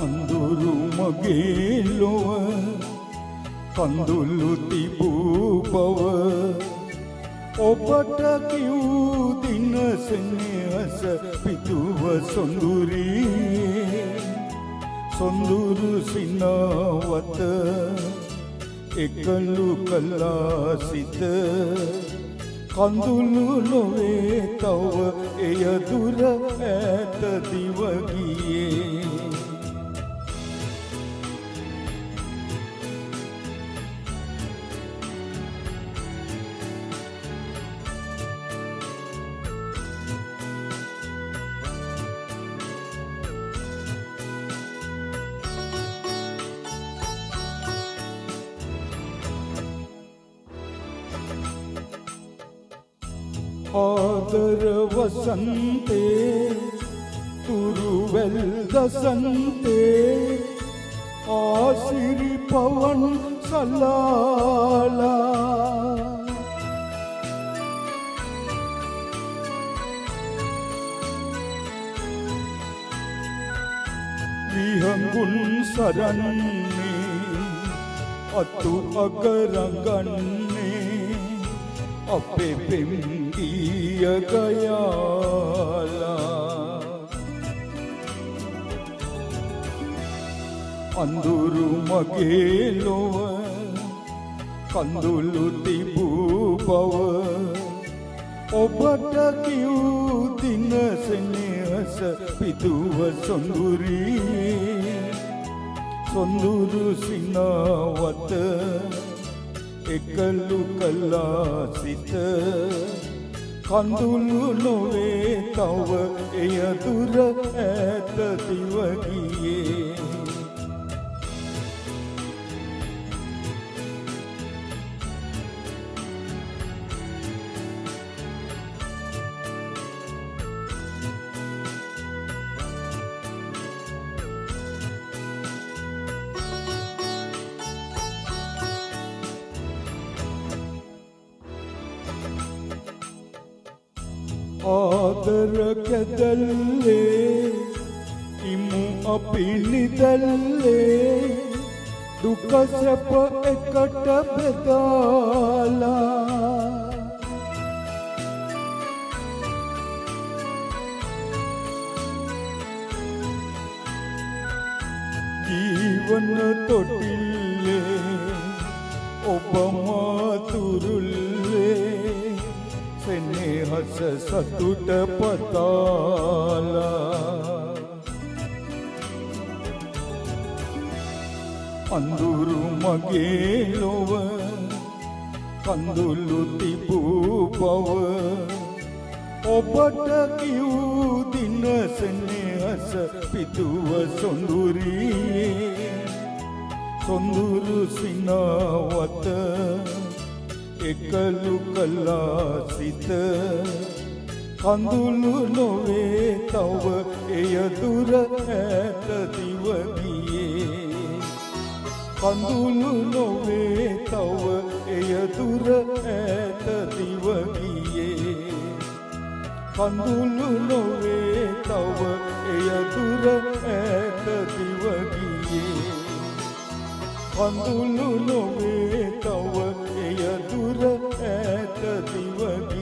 අඳුරු මගේ ලොව කඳුළු තිබූ බව ඔබට කිව් දින සෙනෙහස පිටුව සොඳුරී සොඳුරු සිනාවත එකලු කළා සිත කඳුළු නොවේ තව එය දුර ඈත දිව ගියේ ආදර වසන්තේ තුරුවැල් දසන්තේ ආසිරි පවන් සලාලා විහඟුන් සරන්නේ අතු අගරගන්නේ අපේ පෙම්ගිය ගයාලා අඳුරු මගේ ලොව කඳුළු තිබූ බව ඔබට කිව් දින සෙනෙහස පිටුව සොඳුරී සොඳුරු සිනාවත එකලු කළා සිත කඳුළු නොවේ තව එය දුර ඈත දිව ගියේ ආදර කැදල්ලේ ඉමු අපි නිදල්ලේ දුක සැප එකට බෙදාලා ජීවන තොටිල්ලේ ඔබ මාතුරුල්ලේ සෙනෙහස සතුට පතාලා අඳුරු මගේ ලොව කඳුළු තිබූ බව ඔබට කිව් දින සෙනෙහස පිටුව සොඳුරී සොඳුරු සිනාවත එකලු කළා සිත කඳුළු නොවේ තව එය දුර ඈත දිව ගියේ කඳුළු නොවේ තව එය දුර ඈත දිව ගියේ කඳුළු නොවේ තව එය දුර ඈත දිව ගියේ කඳුළු නොවේ තව එය දුර ඈත දිව ගියේ